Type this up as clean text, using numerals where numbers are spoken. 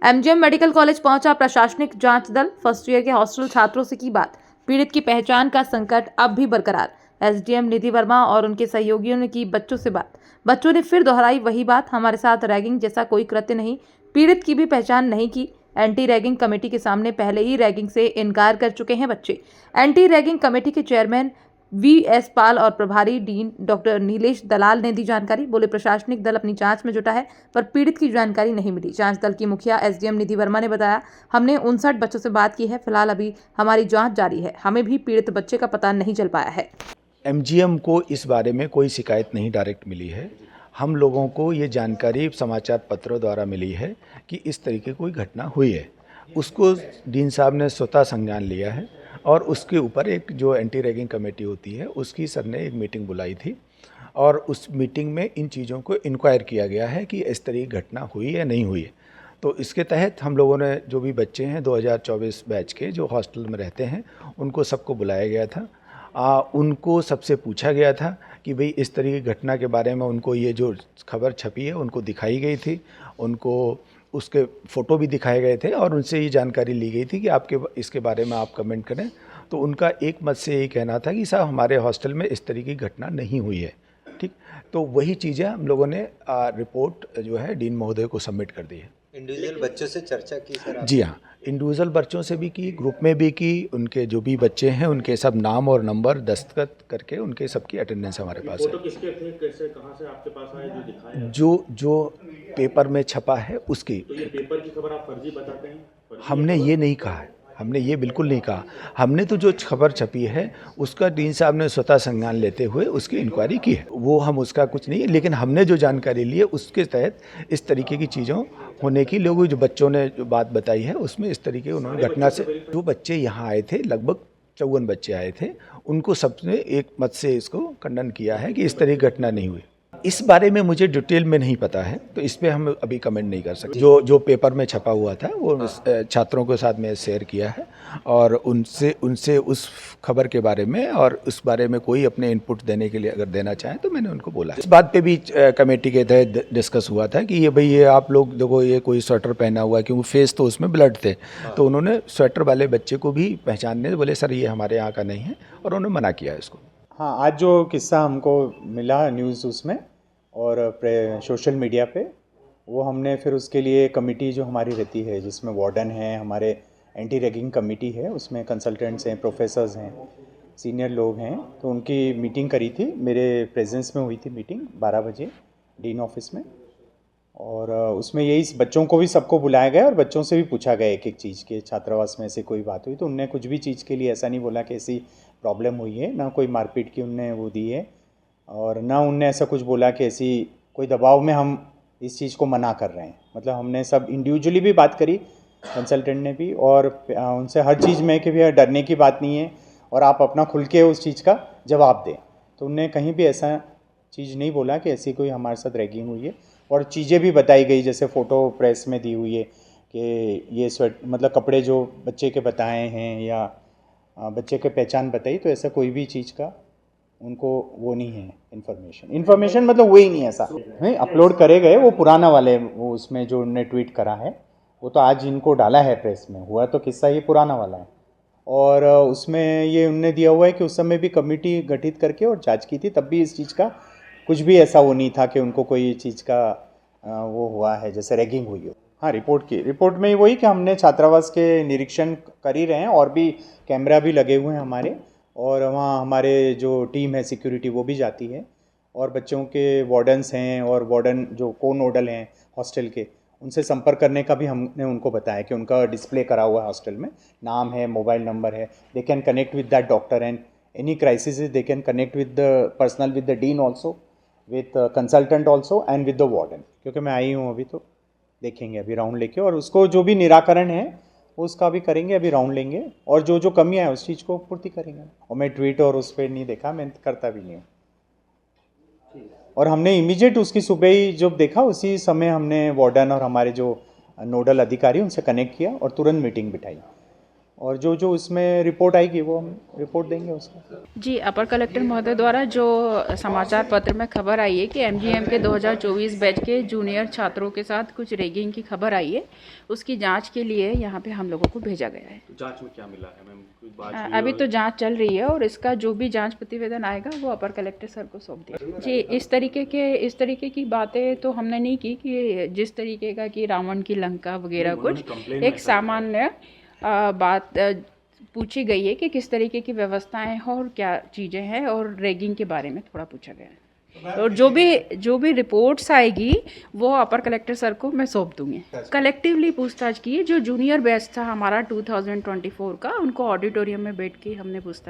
MGM medical college पहुंचा प्रशासनिक जांच दल। फर्स्ट ईयर के हॉस्टल छात्रों से की बात। पीड़ित की पहचान का संकट अब भी बरकरार। एसडीएम निधि वर्मा और उनके सहयोगियों ने की बच्चों से बात। बच्चों ने फिर दोहराई वही बात, हमारे साथ रैगिंग जैसा कोई कृत्य नहीं। पीड़ित की भी पहचान नहीं की। एंटी रैगिंग कमेटी के सामने पहले ही रैगिंग से इनकार कर चुके हैं बच्चे। एंटी रैगिंग कमेटी के चेयरमैन वीएस पाल और प्रभारी डीन डॉक्टर नीलेश दलाल ने दी जानकारी। बोले, प्रशासनिक दल अपनी जांच में जुटा है, पर पीड़ित की जानकारी नहीं मिली। जांच दल की मुखिया एसडीएम निधि वर्मा ने बताया, हमने 59 बच्चों से बात की है। फिलहाल अभी हमारी जांच जारी है, हमें भी पीड़ित बच्चे का पता नहीं चल पाया है। एमजीएम को इस बारे में कोई शिकायत नहीं डायरेक्ट मिली है। हम लोगों को ये जानकारी समाचार पत्रों द्वारा मिली है कि इस तरीके कोई घटना हुई है। उसको डीन साहब ने स्वतः संज्ञान लिया है और उसके ऊपर एक जो एंटी रैगिंग कमेटी होती है उसकी सर ने एक मीटिंग बुलाई थी और उस मीटिंग में इन चीज़ों को इंक्वायर किया गया है कि इस तरह की घटना हुई या नहीं हुई है। तो इसके तहत हम लोगों ने जो भी बच्चे हैं 2024 बैच के जो हॉस्टल में रहते हैं उनको सबको बुलाया गया था। उनको सबसे पूछा गया था कि भाई इस तरह की घटना के बारे में उनको ये जो खबर छपी है उनको दिखाई गई थी, उनको उसके फ़ोटो भी दिखाए गए थे और उनसे ये जानकारी ली गई थी कि आपके इसके बारे में आप कमेंट करें। तो उनका एक मत से यही कहना था कि साहब हमारे हॉस्टल में इस तरह की घटना नहीं हुई है। ठीक, तो वही चीज़ें हम लोगों ने रिपोर्ट जो है डीन महोदय को सबमिट कर दी है। इंडिविजुअल बच्चों से चर्चा की सर? जी हाँ, इंडिविजुअल बच्चों से भी की, ग्रुप में भी की। उनके जो भी बच्चे हैं उनके सब नाम और नंबर दस्तखत करके उनके सबकी अटेंडेंस हमारे पास है। फोटो किसके थे, कैसे, कहाँ से आपके पास आए जो दिखाए? जो पेपर में छपा है उसकी। तो ये पेपर की खबर आप फर्जी बताते हैं? हमने ये नहीं कहा है, हमने ये बिल्कुल नहीं कहा। हमने तो जो खबर छपी है उसका डीन साहब ने स्वतः संज्ञान लेते हुए उसकी इंक्वायरी की है। वो हम उसका कुछ नहीं है, लेकिन हमने जो जानकारी ली है उसके तहत इस तरीके की चीज़ों होने की लोगों जो बच्चों ने जो बात बताई है उसमें इस तरीके उन्होंने घटना से जो बच्चे यहाँ आए थे लगभग 54 बच्चे आए थे, उनको सबने एक मत से इसको खंडन किया है कि इस तरह की घटना नहीं हुई। इस बारे में मुझे डिटेल में नहीं पता है, तो इस पे हम अभी कमेंट नहीं कर सकते। जो पेपर में छपा हुआ था वो छात्रों के साथ में शेयर किया है और उनसे उस खबर के बारे में और उस बारे में कोई अपने इनपुट देने के लिए अगर देना चाहें तो मैंने उनको बोला। इस बात पे भी कमेटी के तहत डिस्कस हुआ था कि ये भाई ये आप लोग देखो ये कोई स्वेटर पहना हुआ है, क्योंकि फेस तो उसमें ब्लड थे, तो उन्होंने स्वेटर वाले बच्चे को भी पहचानने बोले सर ये हमारे यहाँ का नहीं है और उन्होंने मना किया इसको। हाँ, आज जो किस्सा हमको मिला न्यूज़ उसमें और सोशल मीडिया पे, वो हमने फिर उसके लिए कमेटी जो हमारी रहती है जिसमें वार्डन है, हमारे एंटी रैगिंग कमेटी है, उसमें कंसल्टेंट्स हैं, प्रोफेसर्स हैं, सीनियर लोग हैं, तो उनकी मीटिंग करी थी। मेरे प्रेजेंस में हुई थी मीटिंग 12 बजे डीन ऑफिस में और उसमें यही बच्चों को भी सबको बुलाया गया और बच्चों से भी पूछा गया एक एक चीज़ के छात्रावास में ऐसे कोई बात हुई, तो उनने कुछ भी चीज़ के लिए ऐसा नहीं बोला कि ऐसी प्रॉब्लम हुई है, ना कोई मारपीट की उनने वो दी है और ना उनने ऐसा कुछ बोला कि ऐसी कोई दबाव में हम इस चीज़ को मना कर रहे हैं। मतलब हमने सब इंडिविजुअली भी बात करी, कंसल्टेंट ने भी, और उनसे हर चीज़ में कि भैया डरने की बात नहीं है और आप अपना खुल के उस चीज़ का जवाब दें। तो उनने कहीं भी ऐसा चीज़ नहीं बोला कि ऐसी कोई हमारे साथ रैगिंग हुई है और चीज़ें भी बताई गई, जैसे फ़ोटो प्रेस में दी हुई है कि ये मतलब कपड़े जो बच्चे के बताए हैं या बच्चे के पहचान बताई, तो ऐसा कोई भी चीज़ का उनको वो नहीं है इन्फॉर्मेशन मतलब वही नहीं है ऐसा। नहीं, अपलोड करे गए वो पुराना वाले, वो उसमें जो उन्होंने ट्वीट करा है वो तो आज इनको डाला है प्रेस में, हुआ तो किस्सा ये पुराना वाला है और उसमें ये उनने दिया हुआ है कि उस समय भी कमेटी गठित करके और जांच की थी, तब भी इस चीज़ का कुछ भी ऐसा वो नहीं था कि उनको कोई चीज़ का वो हुआ है जैसे रैगिंग हुई हो। हाँ, रिपोर्ट में ही वही कि हमने छात्रावास के निरीक्षण कर ही रहे हैं और भी कैमरा भी लगे हुए हैं हमारे, और वहाँ हमारे जो टीम है सिक्योरिटी वो भी जाती है और बच्चों के वार्डन्स हैं और वार्डन जो को नोडल हैं हॉस्टल के, उनसे संपर्क करने का भी हमने उनको बताया कि उनका डिस्प्ले करा हुआ है हॉस्टल में, नाम है, मोबाइल नंबर है, they can connect with that doctor and any crisis they can connect with the personal with the dean also, with consultant also and with the warden. क्योंकि मैं आई हूँ अभी, तो देखेंगे अभी राउंड लेके और उसको जो भी निराकरण है उसका भी करेंगे, अभी राउंड लेंगे और जो कमियां है उस चीज़ को पूर्ति करेंगे। और मैं ट्वीट और उस पर नहीं देखा, मैं करता भी नहीं हूँ। और हमने इमीडिएट उसकी सुबह ही जब देखा उसी समय हमने वार्डन और हमारे जो नोडल अधिकारी उनसे कनेक्ट किया और तुरंत मीटिंग बिठाई और जो जो उसमें रिपोर्ट आएगी वो हम रिपोर्ट देंगे उसको। जी, अपर कलेक्टर महोदय द्वारा जो समाचार पत्र में खबर आई है कि एमजीएम के 2024 बैच के जूनियर छात्रों के साथ कुछ रैगिंग की खबर आई है, उसकी जांच के लिए यहाँ पे हम लोगों को भेजा गया है। जांच में क्या मिला है मैम? कोई बात हुई अभी और- तो जांच चल रही है और इसका जो भी जांच प्रतिवेदन आएगा वो अपर कलेक्टर सर को सौंप दिया। जी, इस तरीके की बातें तो हमने नहीं की कि जिस तरीके का कि रावण की लंका वगैरह उन्होंने कुछ, complaint में एक सामान्य बात पूछी गई है कि किस तरीके की व्यवस्थाएं हैं और क्या चीज़ें हैं, और रैगिंग के बारे में थोड़ा पूछा गया है। और जो भी रिपोर्ट्स आएगी वो अपर कलेक्टर सर को मैं सौंप दूंगी। कलेक्टिवली पूछताछ की, जो जूनियर बैच था हमारा 2024 का, उनको ऑडिटोरियम में बैठ के हमने पूछताछ